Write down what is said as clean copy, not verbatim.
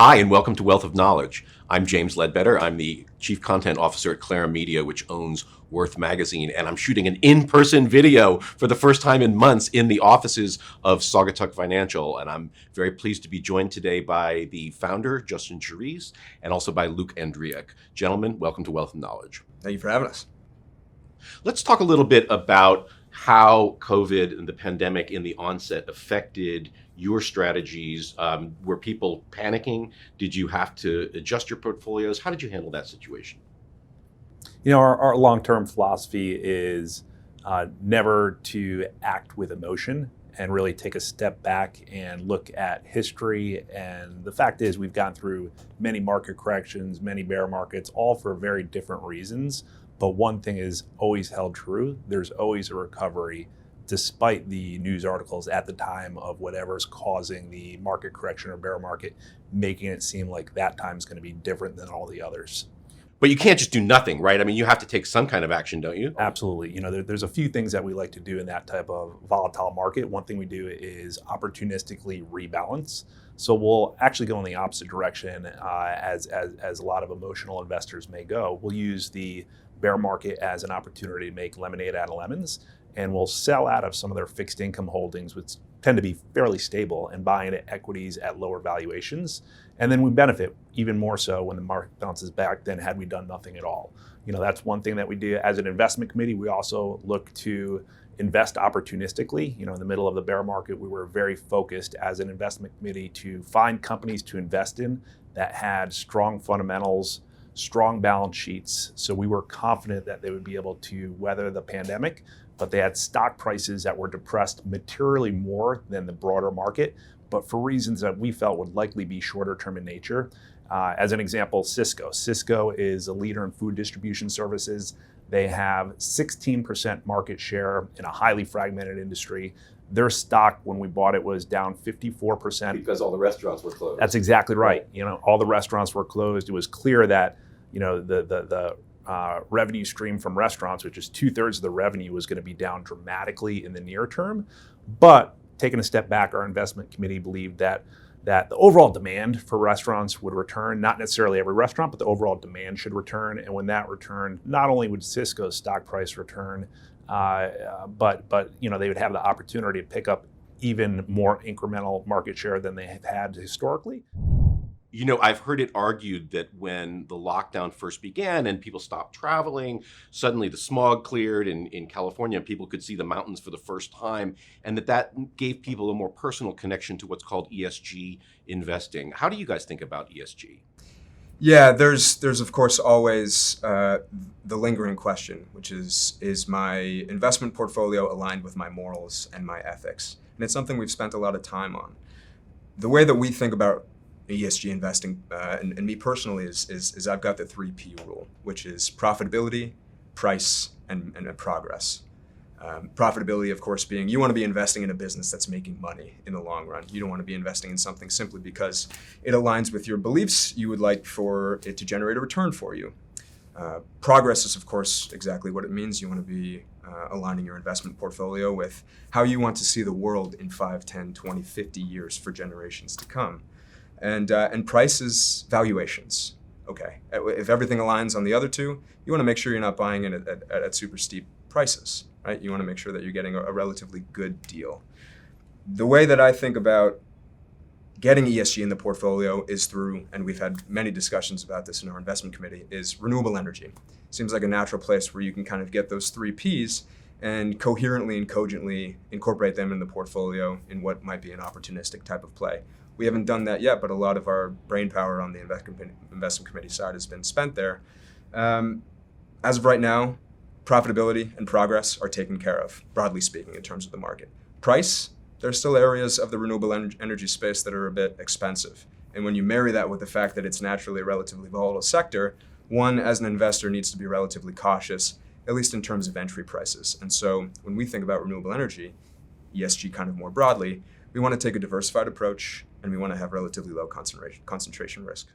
Hi, and welcome to Wealth of Knowledge. I'm James Ledbetter. I'm the Chief Content Officer at Clara Media, which owns Worth Magazine, and I'm shooting an in-person video for the first time in months in the offices of Saugatuck Financial. And I'm very pleased to be joined today by the founder, Justin Cherise, and also by Luke Andriuk. Gentlemen, welcome to Wealth of Knowledge. Thank you for having us. Let's talk a little bit about how COVID and the pandemic in the onset affected your strategies. Were people panicking? Did you have to adjust your portfolios? How did you handle that situation? You know, our long-term philosophy is never to act with emotion and really take a step back and look at history. And the fact is we've gone through many market corrections, many bear markets, all for very different reasons. But one thing is always held true. There's always a recovery despite the news articles at the time of whatever's causing the market correction or bear market, making it seem like that time is going to be different than all the others. But you can't just do nothing, right? I mean, you have to take some kind of action, don't you? Absolutely. You know, there's a few things that we like to do in that type of volatile market. One thing we do is opportunistically rebalance. So we'll actually go in the opposite direction as a lot of emotional investors may go. We'll use the bear market as an opportunity to make lemonade out of lemons, and we'll sell out of some of their fixed income holdings, which tend to be fairly stable, and buy into equities at lower valuations. And then we benefit even more so when the market bounces back than had we done nothing at all. You know, that's one thing that we do as an investment committee. We also look to invest opportunistically. You know, in the middle of the bear market, we were very focused as an investment committee to find companies to invest in that had strong fundamentals, strong balance sheets. So we were confident that they would be able to weather the pandemic, but they had stock prices that were depressed materially more than the broader market, but for reasons that we felt would likely be shorter term in nature. As an example, Cisco. Cisco is a leader in food distribution services. They have 16% market share in a highly fragmented industry. Their stock, when we bought it, was down 54%. Because all the restaurants were closed. That's exactly right. You know, all the restaurants were closed. It was clear that, you know, the revenue stream from restaurants, which is 2/3 of the revenue, was going to be down dramatically in the near term. But taking a step back, our investment committee believed that the overall demand for restaurants would return, not necessarily every restaurant, but the overall demand should return. And when that returned, not only would Cisco's stock price return, but you know, they would have the opportunity to pick up even more incremental market share than they have had historically. You know, I've heard it argued that when the lockdown first began and people stopped traveling, suddenly the smog cleared in California, people could see the mountains for the first time, and that gave people a more personal connection to what's called ESG investing. How do you guys think about ESG? Yeah, there's of course always the lingering question, which is my investment portfolio aligned with my morals and my ethics? And it's something we've spent a lot of time on. The way that we think about ESG investing, and me personally, is I've got the 3P rule, which is profitability, price, and progress. Profitability, of course, being you want to be investing in a business that's making money in the long run. You don't want to be investing in something simply because it aligns with your beliefs. You would like for it to generate a return for you. Progress is, of course, exactly what it means. You want to be aligning your investment portfolio with how you want to see the world in 5, 10, 20, 50 years for generations to come. And price is valuations. Okay, if everything aligns on the other two, you want to make sure you're not buying it at super steep prices, right? You want to make sure that you're getting a relatively good deal. The way that I think about getting ESG in the portfolio is through, and we've had many discussions about this in our investment committee, is renewable energy. Seems like a natural place where you can kind of get those 3 Ps and coherently and cogently incorporate them in the portfolio in what might be an opportunistic type of play. We haven't done that yet, but a lot of our brain power on the investment committee side has been spent there. As of right now, profitability and progress are taken care of, broadly speaking, in terms of the market. Price, there's still areas of the renewable energy space that are a bit expensive. And when you marry that with the fact that it's naturally a relatively volatile sector, one, as an investor, needs to be relatively cautious, at least in terms of entry prices. And so when we think about renewable energy, ESG kind of more broadly, we want to take a diversified approach, and we want to have relatively low concentration risk.